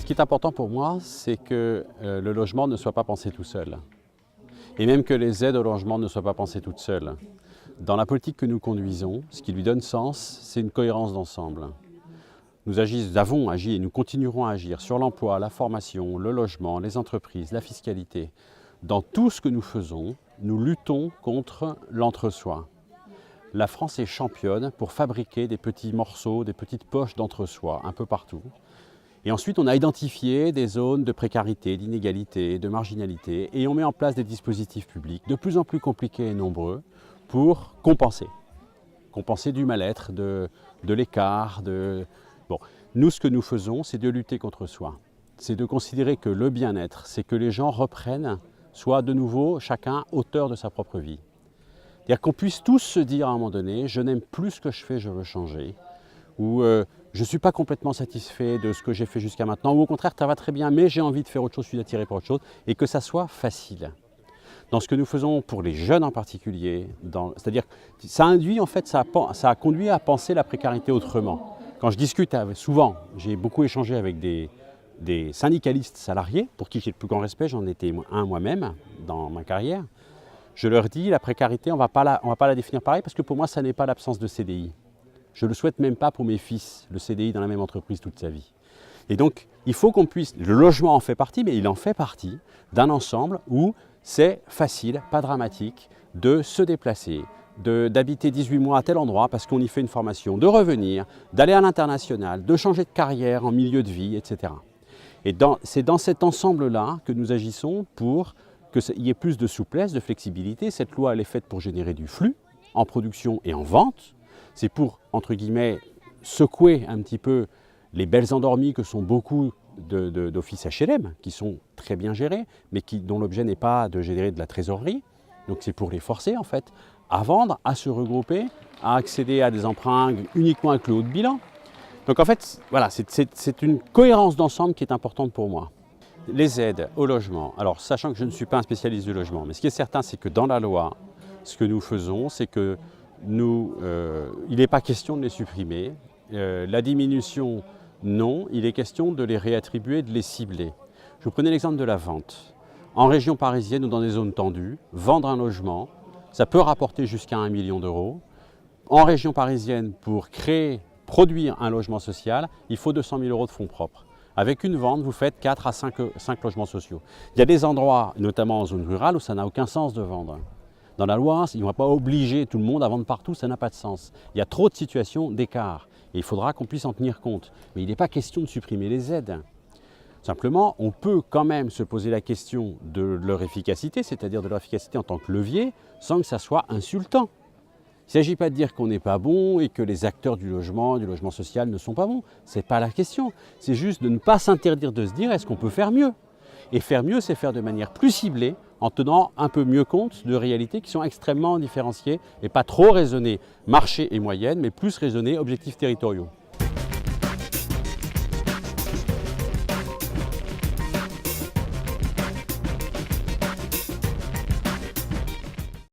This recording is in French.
qui est important pour moi, c'est que le logement ne soit pas pensé tout seul. Et même que les aides au logement ne soient pas pensées toutes seules. Dans la politique que nous conduisons, ce qui lui donne sens, c'est une cohérence d'ensemble. Nous avons agi et nous continuerons à agir sur l'emploi, la formation, le logement, les entreprises, la fiscalité. Dans tout ce que nous faisons, nous luttons contre l'entre-soi. La France est championne pour fabriquer des petits morceaux, des petites poches d'entre-soi un peu partout. Et ensuite, on a identifié des zones de précarité, d'inégalité, de marginalité, et on met en place des dispositifs publics de plus en plus compliqués et nombreux pour compenser. Compenser du mal-être, de l'écart. Bon. Nous, ce que nous faisons, c'est de lutter contre soi. C'est de considérer que le bien-être, c'est que les gens reprennent, soit de nouveau, chacun auteur de sa propre vie. C'est-à-dire qu'on puisse tous se dire à un moment donné, je n'aime plus ce que je fais, je veux changer. Ou je ne suis pas complètement satisfait de ce que j'ai fait jusqu'à maintenant, ou au contraire, ça va très bien, mais j'ai envie de faire autre chose, je suis attiré par autre chose, et que ça soit facile. Dans ce que nous faisons pour les jeunes en particulier, c'est-à-dire que ça induit, en fait, ça a conduit à penser la précarité autrement. Quand je discute souvent, j'ai beaucoup échangé avec des syndicalistes salariés, pour qui j'ai le plus grand respect, j'en étais un moi-même dans ma carrière. Je leur dis, la précarité, on ne va pas la définir pareil, parce que pour moi, ça n'est pas l'absence de CDI. Je ne le souhaite même pas pour mes fils, le CDI dans la même entreprise toute sa vie. Et donc, il faut qu'on puisse, le logement en fait partie, mais il en fait partie d'un ensemble où c'est facile, pas dramatique, de se déplacer, d'habiter 18 mois à tel endroit parce qu'on y fait une formation, de revenir, d'aller à l'international, de changer de carrière en milieu de vie, etc. Et c'est dans cet ensemble-là que nous agissons pour qu'il y ait plus de souplesse, de flexibilité. Cette loi, elle est faite pour générer du flux en production et en vente. C'est pour, entre guillemets, secouer un petit peu les belles endormies que sont beaucoup d'offices HLM, qui sont très bien gérés, mais dont l'objet n'est pas de générer de la trésorerie. Donc c'est pour les forcer, en fait, à vendre, à se regrouper, à accéder à des emprunts uniquement avec le haut de bilan. Donc en fait, voilà, c'est une cohérence d'ensemble qui est importante pour moi. Les aides au logement, alors sachant que je ne suis pas un spécialiste du logement, mais ce qui est certain, c'est que dans la loi, ce que nous faisons, c'est que il n'est pas question de les supprimer. La diminution, non, il est question de les réattribuer, de les cibler. Je vous prenais l'exemple de la vente. En région parisienne ou dans des zones tendues, vendre un logement, ça peut rapporter jusqu'à 1 million d'euros. En région parisienne, pour produire un logement social, il faut 200 000 euros de fonds propres. Avec une vente, vous faites 4 à 5 logements sociaux. Il y a des endroits, notamment en zone rurale, où ça n'a aucun sens de vendre. Dans la loi, ils ne vont pas obliger tout le monde à vendre partout, ça n'a pas de sens. Il y a trop de situations d'écart et il faudra qu'on puisse en tenir compte. Mais il n'est pas question de supprimer les aides. Simplement, on peut quand même se poser la question de leur efficacité, c'est-à-dire de leur efficacité en tant que levier, sans que ça soit insultant. Il ne s'agit pas de dire qu'on n'est pas bon et que les acteurs du logement social ne sont pas bons. Ce n'est pas la question. C'est juste de ne pas s'interdire de se dire est-ce qu'on peut faire mieux. Et faire mieux, c'est faire de manière plus ciblée, en tenant un peu mieux compte de réalités qui sont extrêmement différenciées et pas trop raisonnées marché et moyenne, mais plus raisonnées objectifs territoriaux.